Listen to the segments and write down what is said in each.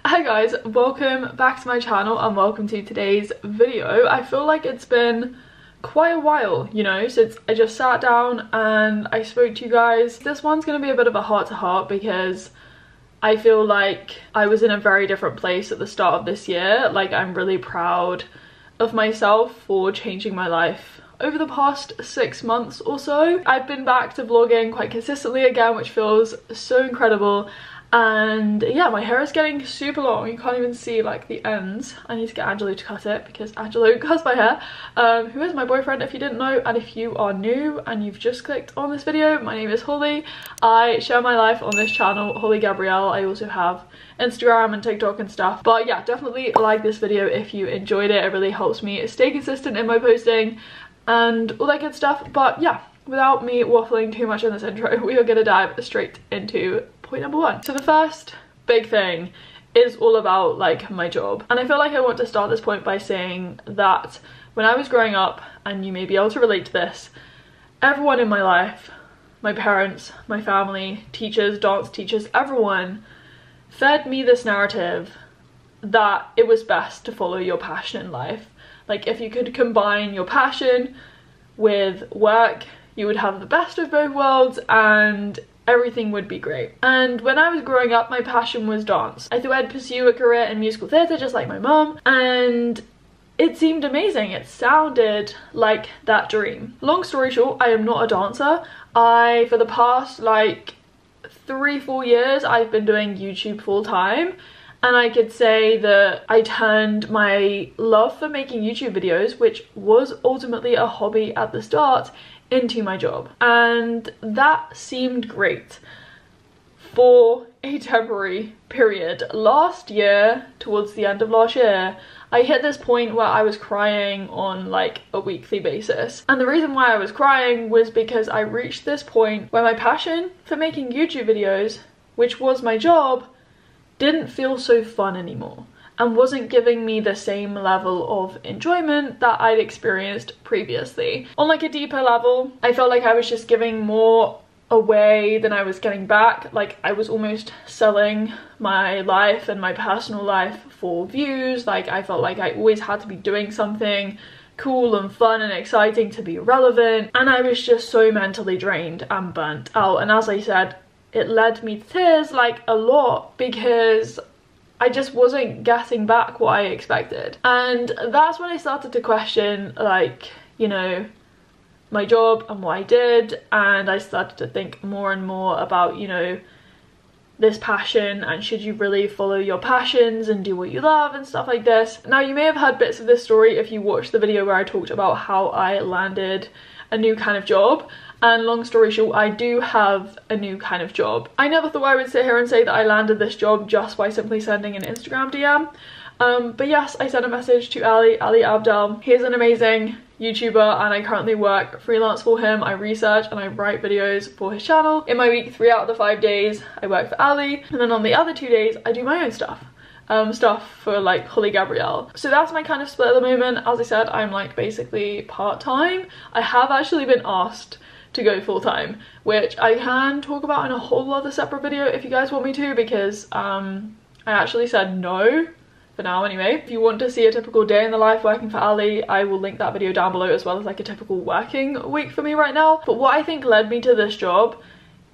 Hi guys, welcome back to my channel and welcome to today's video. I feel like it's been quite a while, you know, since I just sat down and I spoke to you guys. This one's gonna be a bit of a heart-to-heart because I feel like I was in a very different place at the start of this year. Like, I'm really proud of myself for changing my life over the past 6 months or so. I've been back to vlogging quite consistently again, which feels so incredible. And yeah, my hair is getting super long. You can't even see like the ends. I need to get Angelo to cut it because Angelo cuts my hair, who is my boyfriend if you didn't know. And if you are new and you've just clicked on this video, my name is Holly. I share my life on this channel, Holly Gabrielle. I also have Instagram and TikTok and stuff. But yeah, definitely like this video if you enjoyed it. It really helps me stay consistent in my posting and all that good stuff. But yeah, without me waffling too much in this intro, we are gonna dive straight into point number one. So the first big thing is all about like my job, and I feel like I want to start this point by saying that when I was growing up, and you may be able to relate to this, everyone in my life, my parents, my family, teachers, dance teachers, everyone fed me this narrative that it was best to follow your passion in life. Like, if you could combine your passion with work, you would have the best of both worlds and everything would be great. And when I was growing up, my passion was dance. I thought I'd pursue a career in musical theatre just like my mum, and it seemed amazing. It sounded like that dream. Long story short, I am not a dancer. For the past like 3-4 years, I've been doing YouTube full time. And I could say that I turned my love for making YouTube videos, which was ultimately a hobby at the start, into my job. And that seemed great for a temporary period. Last year, towards the end of last year, I hit this point where I was crying on like a weekly basis. And the reason why I was crying was because I reached this point where my passion for making YouTube videos, which was my job, didn't feel so fun anymore and wasn't giving me the same level of enjoyment that I'd experienced previously. On like a deeper level, I felt like I was just giving more away than I was getting back. Like, I was almost selling my life and my personal life for views. Like, I felt like I always had to be doing something cool and fun and exciting to be relevant, and I was just so mentally drained and burnt out. And as I said, it led me to tears, like a lot, because I just wasn't getting back what I expected. And that's when I started to question, like, you know, my job and what I did. And I started to think more and more about, you know, this passion, and should you really follow your passions and do what you love and stuff like this. Now, you may have heard bits of this story if you watched the video where I talked about how I landed a new kind of job. And long story short, I do have a new kind of job. I never thought I would sit here and say that I landed this job just by simply sending an Instagram DM. But yes, I sent a message to Ali Abdel. He is an amazing YouTuber and I currently work freelance for him. I research and I write videos for his channel. In my week, 3 out of the 5 days, I work for Ali. And then on the other 2 days, I do my own stuff. Stuff for like Holly Gabrielle. So that's my kind of split at the moment. As I said, I'm like basically part-time. I have actually been asked to go full-time, which I can talk about in a whole other separate video if you guys want me to, because I actually said no for now anyway. If you want to see a typical day in the life working for Ali, I will link that video down below, as well as like a typical working week for me right now. But what I think led me to this job,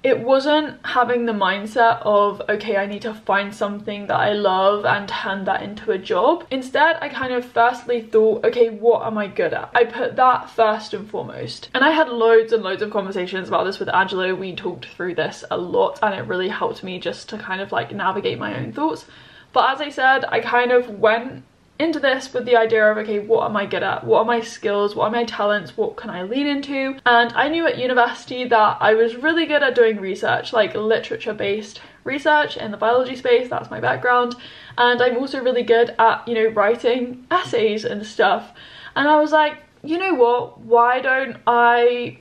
it wasn't having the mindset of, okay, I need to find something that I love and turn that into a job. Instead, I kind of firstly thought, okay, what am I good at? I put that first and foremost. And I had loads and loads of conversations about this with Angelo. We talked through this a lot and it really helped me just to kind of like navigate my own thoughts. But as I said, I kind of went into this with the idea of, okay, what am I good at? What are my skills? What are my talents? What can I lean into? And I knew at university that I was really good at doing research, like literature-based research in the biology space. That's my background. And I'm also really good at, you know, writing essays and stuff. And I was like, you know what? Why don't I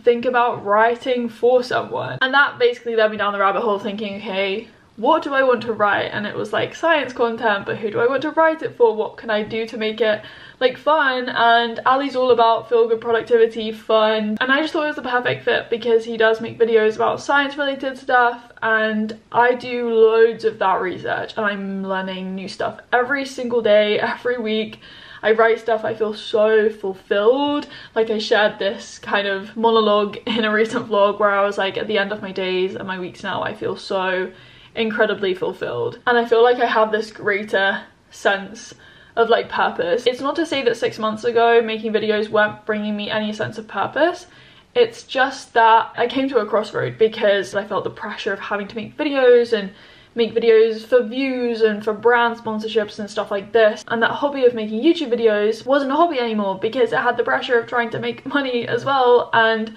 think about writing for someone? And that basically led me down the rabbit hole thinking, okay, what do I want to write? And it was like science content, but who do I want to write it for? What can I do to make it like fun? And Ali's all about feel good, productivity, fun, and I just thought it was the perfect fit because he does make videos about science related stuff, and I do loads of that research and I'm learning new stuff every single day, every week. I write stuff, I feel so fulfilled. Like, I shared this kind of monologue in a recent vlog where I was like, at the end of my days and my weeks now, I feel so incredibly fulfilled, and I feel like I have this greater sense of like purpose. It's not to say that 6 months ago making videos weren't bringing me any sense of purpose. It's just that I came to a crossroad because I felt the pressure of having to make videos and make videos for views and for brand sponsorships and stuff like this, and that hobby of making YouTube videos wasn't a hobby anymore because it had the pressure of trying to make money as well and,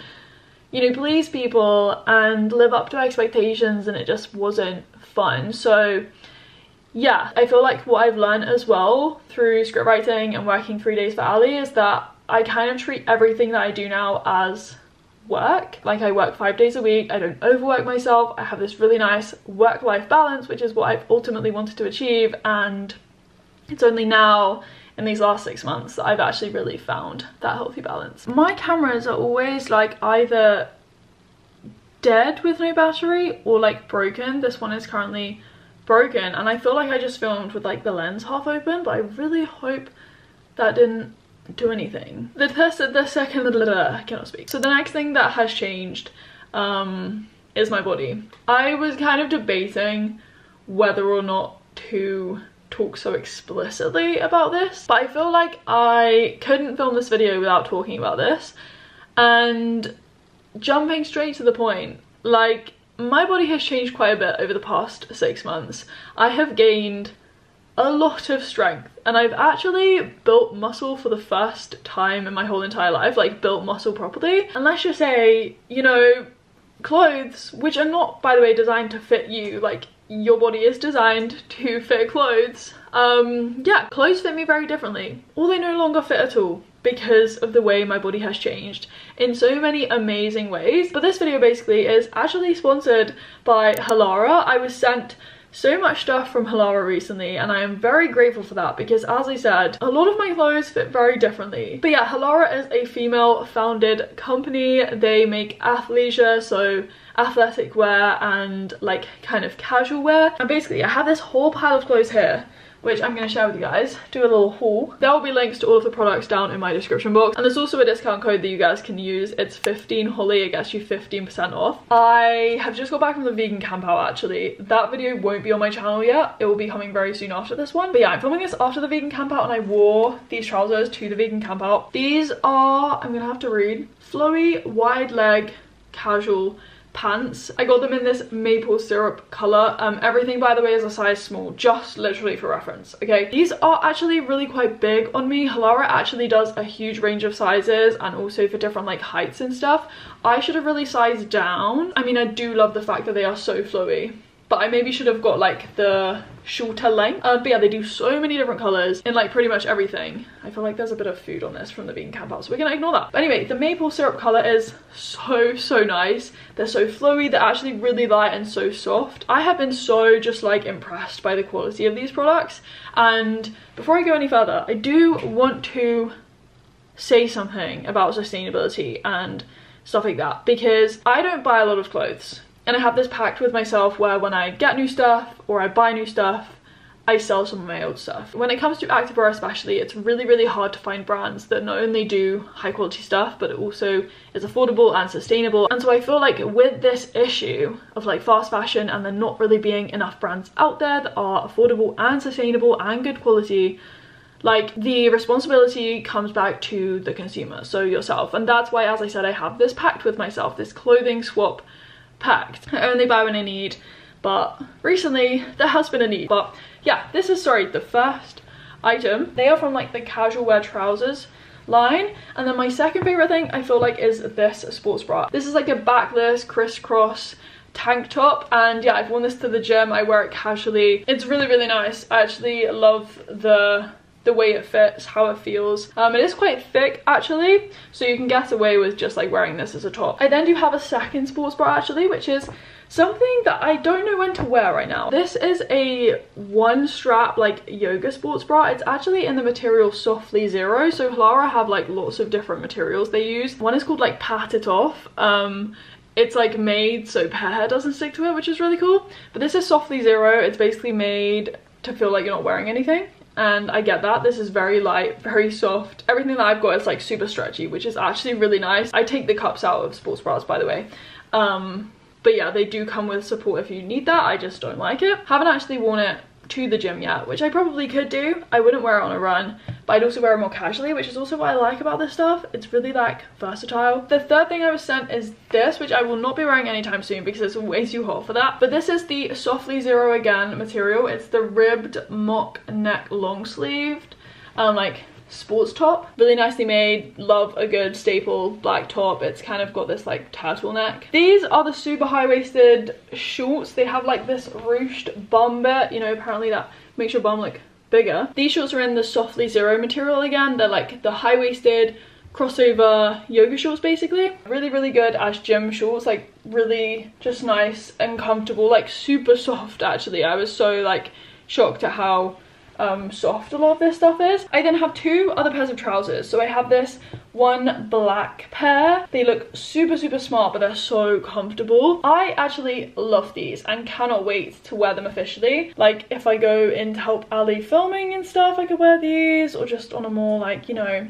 you know, please people and live up to expectations, and it just wasn't fun. So yeah, I feel like what I've learned as well through script writing and working 3 days for Ali is that I kind of treat everything that I do now as work. Like, I work 5 days a week, I don't overwork myself, I have this really nice work-life balance, which is what I've ultimately wanted to achieve, and it's only now in these last 6 months that I've actually really found that healthy balance. My cameras are always like either dead with no battery or like broken. This one is currently broken, and I feel like I just filmed with like the lens half open, but I really hope that didn't do anything. I cannot speak. So the next thing that has changed is my body. I was kind of debating whether or not to talk so explicitly about this, but I feel like I couldn't film this video without talking about this. And jumping straight to the point, like, my body has changed quite a bit over the past 6 months. I have gained a lot of strength, and I've actually built muscle for the first time in my whole entire life, like built muscle properly. And let's just say, you know, clothes, which are not, by the way, designed to fit you, like your body is designed to fit clothes. Yeah, clothes fit me very differently, or they no longer fit at all because of the way my body has changed in so many amazing ways. But this video basically is actually sponsored by Halara. I was sent so much stuff from Halara recently, and I am very grateful for that because, as I said, a lot of my clothes fit very differently. But yeah, Halara is a female founded company. They make athleisure, so athletic wear and like kind of casual wear. And basically I have this whole pile of clothes here, which I'm going to share with you guys, do a little haul. There will be links to all of the products down in my description box, and there's also a discount code that you guys can use. It's 15holly, it gets you 15% off. I have just got back from the vegan camp out actually. That video won't be on my channel yet, it will be coming very soon after this one. But yeah, I'm filming this after the vegan camp out, and I wore these trousers to the vegan camp out. These are, I'm gonna have to read, Flowy wide leg casual pants. I got them in this maple syrup color. Everything, by the way, is a size small, just literally for reference, okay? These are actually really quite big on me. Halara actually does a huge range of sizes, and also for different like heights and stuff. I should have really sized down. I mean, I do love the fact that they are so flowy, but I maybe should have got like the shorter length. But yeah, they do so many different colors in like pretty much everything. I feel like there's a bit of food on this from the vegan camp out, so we're gonna ignore that. But anyway, the maple syrup color is so nice. They're so flowy, they're actually really light and so soft. I have been so just like impressed by the quality of these products. And before I go any further, I do want to say something about sustainability and stuff like that, because I don't buy a lot of clothes. And I have this pact with myself where when I get new stuff or I buy new stuff, I sell some of my old stuff. When it comes to activewear especially, it's really hard to find brands that not only do high quality stuff, but it also is affordable and sustainable. And so I feel like with this issue of like fast fashion and there not really being enough brands out there that are affordable and sustainable and good quality, like the responsibility comes back to the consumer, so yourself. And that's why, as I said, I have this pact with myself, this clothing swap pact. I only buy when I need, but recently there has been a need. But yeah, this is, sorry, the first item. They are from like the casual wear trousers line. And then my second favorite thing I feel like is this sports bra. This is like a backless crisscross tank top, and yeah, I've worn this to the gym. I wear it casually. It's really nice. I actually love the way it fits, how it feels. It is quite thick actually, so you can get away with just like wearing this as a top. I then do have a second sports bra actually, which is something that I don't know when to wear right now. This is a one strap like yoga sports bra. It's actually in the material Softlyzero. So Halara have like lots of different materials they use. One is called like Pat It Off. It's like made so hair doesn't stick to it, which is really cool. But this is Softlyzero. It's basically made to feel like you're not wearing anything. And I get that. This is very light, very soft. Everything that I've got is like super stretchy, which is actually really nice. I take the cups out of sports bras, by the way. But yeah, they do come with support if you need that. I just don't like it. Haven't actually worn it to the gym yet, which I probably could do. I wouldn't wear it on a run, but I'd also wear it more casually, which is also what I like about this stuff. It's really like versatile. The third thing I was sent is this, which I will not be wearing anytime soon because it's way too hot for that. But this is the Softlyzero again material. It's the ribbed mock neck long sleeved like sports top. Really nicely made. Love a good staple black top. It's kind of got this like turtleneck. These are the super high-waisted shorts. They have like this ruched bum bit, you know, apparently that makes your bum look bigger. These shorts are in the Softlyzero material again. They're like the high-waisted crossover yoga shorts basically. Really, really good as gym shorts, like really just nice and comfortable, like super soft actually. I was so like shocked at how soft a lot of this stuff is. I then have two other pairs of trousers. So I have this one black pair. They look super, super smart, but they're so comfortable. I actually love these and cannot wait to wear them officially. Like if I go in to help Ali filming and stuff, I could wear these, or just on a more like, you know,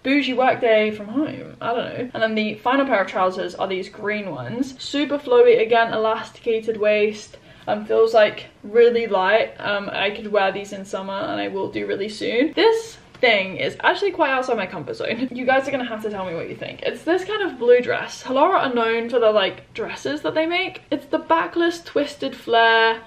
bougie work day from home, I don't know. And then the final pair of trousers are these green ones. Super flowy, again, elasticated waist. Feels like really light. I could wear these in summer, and I will do really soon. This thing is actually quite outside my comfort zone. You guys are gonna have to tell me what you think. It's this kind of blue dress. Halara are known for the like dresses that they make. It's the Backless twisted flare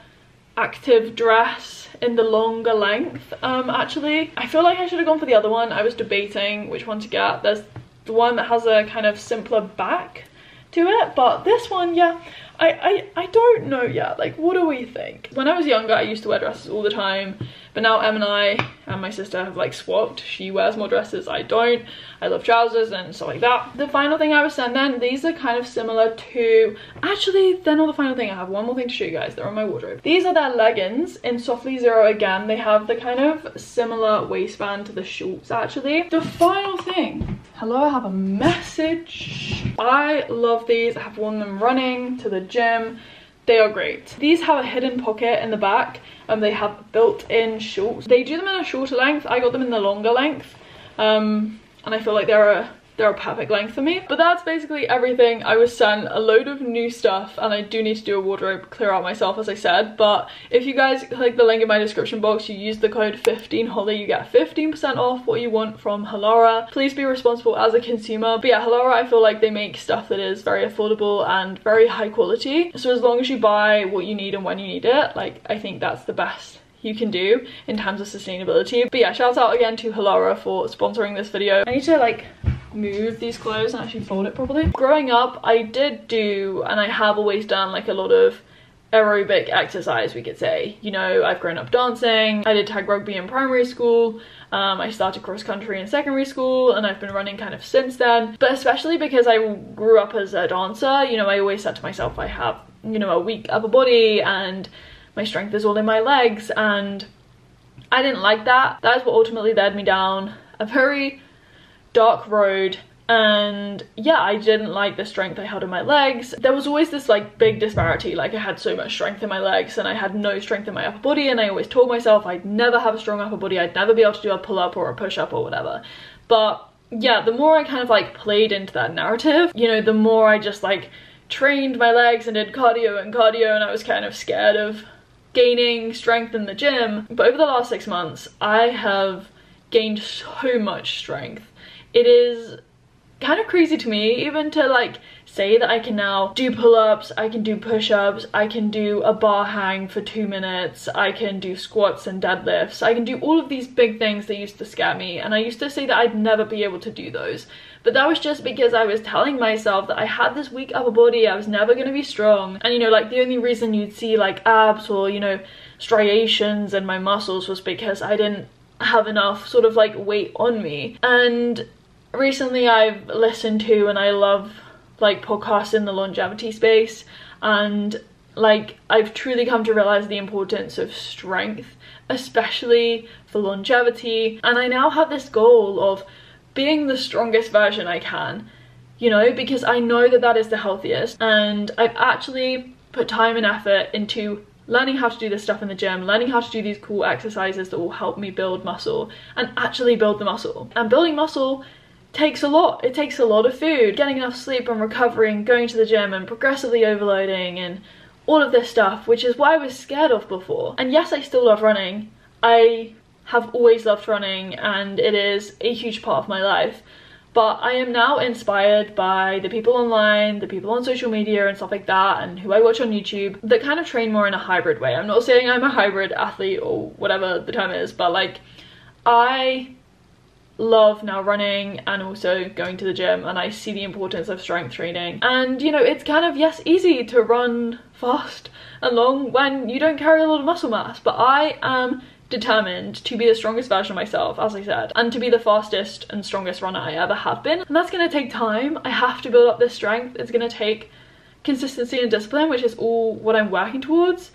active dress in the longer length. Actually, I feel like I should have gone for the other one. I was debating which one to get. There's the one that has a kind of simpler back to it, but this one, yeah, I don't know yet. Like, what do we think? When I was younger, I used to wear dresses all the time, but now Em and I and my sister have like swapped. She wears more dresses, I don't. I love trousers and stuff like that. The final thing I was sent then, these are kind of similar to, actually they're not the final thing. I have one more thing to show you guys. They're on my wardrobe. These are their leggings in Softlyzero again. They have the kind of similar waistband to the shorts actually. The final thing, hello, I have a message. I love these. I have worn them running to the gym. They are great. These have a hidden pocket in the back, and they have built-in shorts. They do them in a shorter length. I got them in the longer length, and I feel like they're a perfect length for me. But that's basically everything. I was sent a load of new stuff, and I do need to do a wardrobe clear out myself, as I said. But if you guys click the link in my description box, you use the code 15holly, you get 15% off what you want from Halara. Please be responsible as a consumer. But yeah, Halara, I feel like they make stuff that is very affordable and very high quality. So as long as you buy what you need and when you need it, like, I think that's the best you can do in terms of sustainability. But yeah, shout out again to Halara for sponsoring this video. I need to like move these clothes and actually fold it properly. Growing up, I did do, and I have always done, like a lot of aerobic exercise, we could say. You know, I've grown up dancing. I did tag rugby in primary school. I started cross country in secondary school, and I've been running kind of since then. But especially because I grew up as a dancer, you know, I always said to myself, I have, you know, a weak upper body and my strength is all in my legs, and I didn't like that. That is what ultimately led me down a very dark road. And yeah, I didn't like the strength I had in my legs. There was always this like big disparity. Like, I had so much strength in my legs and I had no strength in my upper body, and I always told myself I'd never have a strong upper body, I'd never be able to do a pull-up or a push-up or whatever. But yeah, the more I kind of like played into that narrative, you know, the more I just like trained my legs and did cardio, and I was kind of scared of gaining strength in the gym. But over the last 6 months, I have gained so much strength. It is kind of crazy to me even to like say that I can now do pull-ups, I can do push-ups, I can do a bar hang for 2 minutes, I can do squats and deadlifts, I can do all of these big things that used to scare me, and I used to say that I'd never be able to do those. But that was just because I was telling myself that I had this weak upper body, I was never going to be strong. And you know, like the only reason you'd see like abs or, you know, striations in my muscles was because I didn't have enough sort of like weight on me. And recently I've listened to, and I love like podcasts in the longevity space, and like I've truly come to realize the importance of strength, especially for longevity. And I now have this goal of being the strongest version I can, you know, because I know that that is the healthiest. And I've actually put time and effort into learning how to do this stuff in the gym, learning how to do these cool exercises that will help me build muscle and actually build the muscle. And building muscle takes a lot. It takes a lot of food, getting enough sleep and recovering, going to the gym and progressively overloading and all of this stuff, which is what I was scared of before. And yes, I still love running. I have always loved running and it is a huge part of my life. But I am now inspired by the people online, the people on social media and stuff like that, and who I watch on YouTube that kind of train more in a hybrid way. I'm not saying I'm a hybrid athlete or whatever the term is, but like I love now running and also going to the gym, and I see the importance of strength training. And you know, it's kind of, yes, easy to run fast and long when you don't carry a lot of muscle mass, but I am determined to be the strongest version of myself, as I said, and to be the fastest and strongest runner I ever have been. And that's going to take time. I have to build up this strength. It's going to take consistency and discipline, which is all what I'm working towards.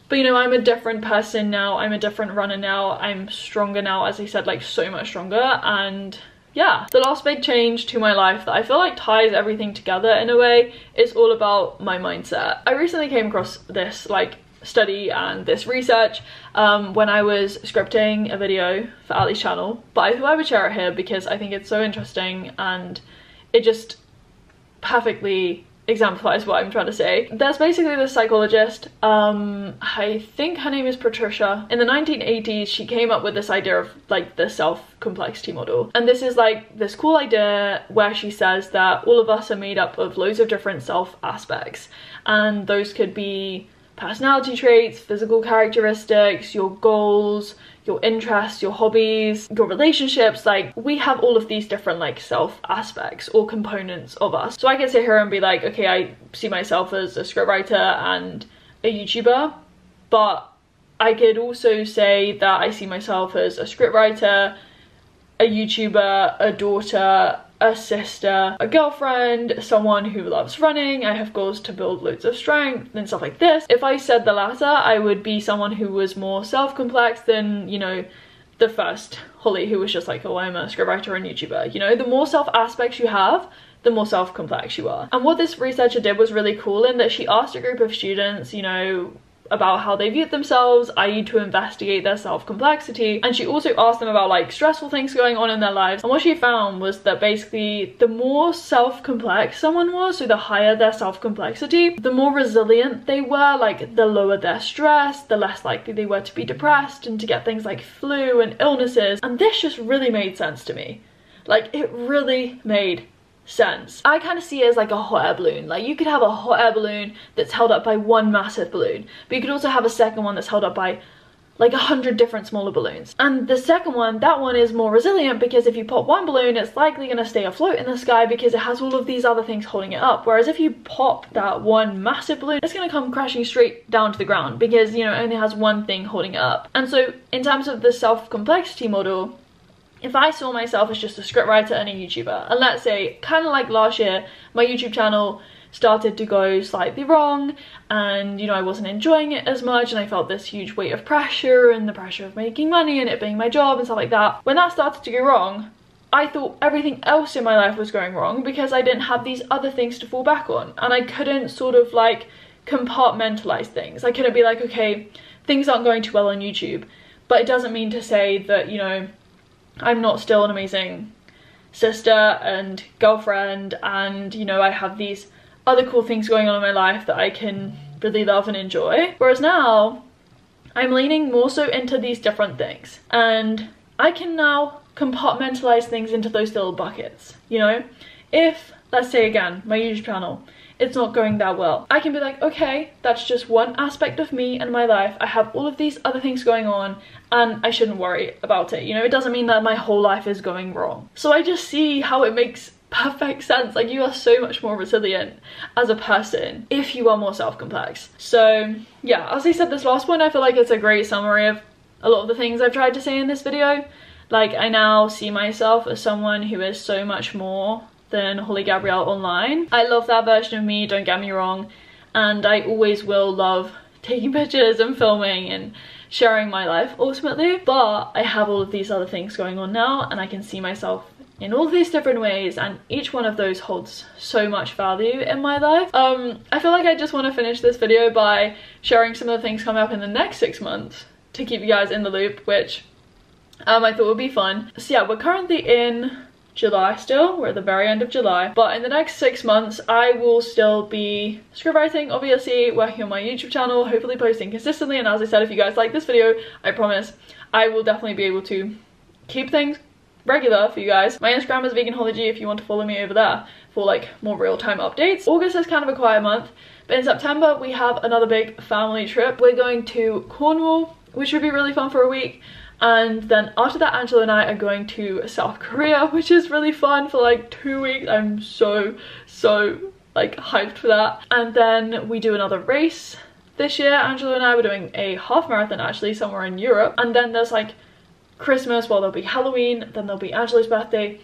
But you know, I'm a different person now. I'm a different runner now. I'm stronger now, as I said, like so much stronger. And yeah, the last big change to my life that I feel like ties everything together in a way is all about my mindset. I recently came across this like study and this research when I was scripting a video for Ali's channel, but I thought I would share it here because I think it's so interesting and it just perfectly exemplifies what I'm trying to say. There's basically this psychologist, I think her name is Patricia. In the 1980s, she came up with this idea of like the self-complexity model. And this is like this cool idea where she says that all of us are made up of loads of different self aspects. And those could be personality traits, physical characteristics, your goals, your interests, your hobbies, your relationships. Like we have all of these different like self aspects or components of us. So I could sit here and be like, okay, I see myself as a scriptwriter and a YouTuber, but I could also say that I see myself as a scriptwriter, a YouTuber, a daughter, a sister, a girlfriend, someone who loves running. I have goals to build loads of strength and stuff like this. If I said the latter, I would be someone who was more self-complex than, you know, the first Holly, who was just like, oh, I'm a scriptwriter and YouTuber. You know, the more self aspects you have, the more self-complex you are. And what this researcher did was really cool in that she asked a group of students, you know, about how they viewed themselves, i.e. to investigate their self-complexity, and she also asked them about like stressful things going on in their lives. And what she found was that basically the more self-complex someone was, so the higher their self-complexity, the more resilient they were, like the lower their stress, the less likely they were to be depressed and to get things like flu and illnesses. And this just really made sense to me. Like it really made sense. I kind of see it as like a hot air balloon. Like you could have a hot air balloon that's held up by one massive balloon, but you could also have a second one that's held up by like 100 different smaller balloons. And the second one, that one is more resilient because if you pop one balloon, it's likely going to stay afloat in the sky because it has all of these other things holding it up. Whereas if you pop that one massive balloon, it's going to come crashing straight down to the ground because, you know, it only has one thing holding it up. And so in terms of the self-complexity model, if I saw myself as just a scriptwriter and a YouTuber, and let's say kind of like last year, my YouTube channel started to go slightly wrong and, you know, I wasn't enjoying it as much and I felt this huge weight of pressure and the pressure of making money and it being my job and stuff like that. When that started to go wrong, I thought everything else in my life was going wrong because I didn't have these other things to fall back on, and I couldn't sort of like compartmentalize things. I couldn't be like, okay, things aren't going too well on YouTube, but it doesn't mean to say that, you know, I'm not still an amazing sister and girlfriend and, you know, I have these other cool things going on in my life that I can really love and enjoy. Whereas now I'm leaning more so into these different things and I can now compartmentalize things into those little buckets. You know, if, let's say again, my YouTube channel, it's not going that well, I can be like, okay, that's just one aspect of me and my life. I have all of these other things going on and I shouldn't worry about it. You know, it doesn't mean that my whole life is going wrong. So I just see how it makes perfect sense. Like you are so much more resilient as a person if you are more self-complex. So yeah, as I said, this last point, I feel like it's a great summary of a lot of the things I've tried to say in this video. Like I now see myself as someone who is so much more than Holly Gabrielle online. I love that version of me, don't get me wrong, and I always will love taking pictures and filming and sharing my life ultimately, but I have all of these other things going on now, and I can see myself in all these different ways, and each one of those holds so much value in my life. I feel like I just want to finish this video by sharing some of the things coming up in the next 6 months to keep you guys in the loop, which I thought would be fun. So yeah, we're currently in July still, we're at the very end of July, but in the next 6 months I will still be scriptwriting, obviously, working on my YouTube channel, hopefully posting consistently, and as I said, if you guys like this video, I promise I will definitely be able to keep things regular for you guys. My Instagram is veganhology if you want to follow me over there for like more real-time updates. August is kind of a quiet month, but in September we have another big family trip. We're going to Cornwall, which should be really fun for a week, and then after that Angela and I are going to South Korea, which is really fun for like 2 weeks. I'm so like hyped for that. And then we do another race this year. Angela and I were doing a half marathon actually somewhere in Europe, and then there's like Christmas, well, there'll be Halloween, then there'll be Angela's birthday,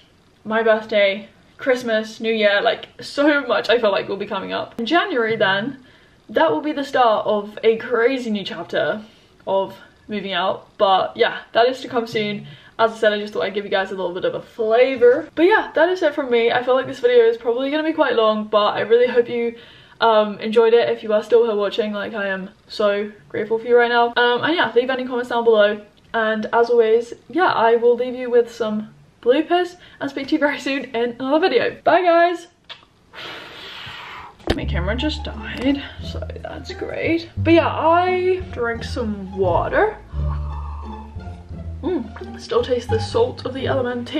my birthday, Christmas, New Year, like so much I feel like will be coming up. In January then, that will be the start of a crazy new chapter of moving out, but yeah, that is to come soon. As I said, I just thought I'd give you guys a little bit of a flavour. But yeah, that is it from me. I feel like this video is probably going to be quite long, but I really hope you enjoyed it. If you are still here watching, like, I am so grateful for you right now. And yeah, leave any comments down below. And as always, yeah, I will leave you with some bloopers and speak to you very soon in another video. Bye guys! My camera just died, so that's great. But yeah, I drank some water. Still taste the salt of the element,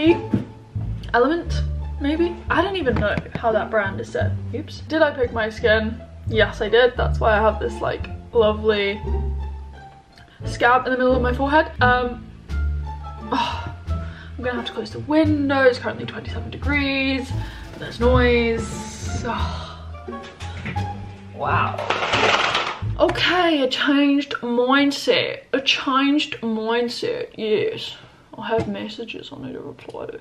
maybe? I don't even know how that brand is said. Oops. Did I pick my skin? Yes, I did. That's why I have this like lovely scab in the middle of my forehead. I'm gonna have to close the window. It's currently 27 degrees, but there's noise. Wow. Okay, a changed mindset. Yes. I have messages I need to reply to.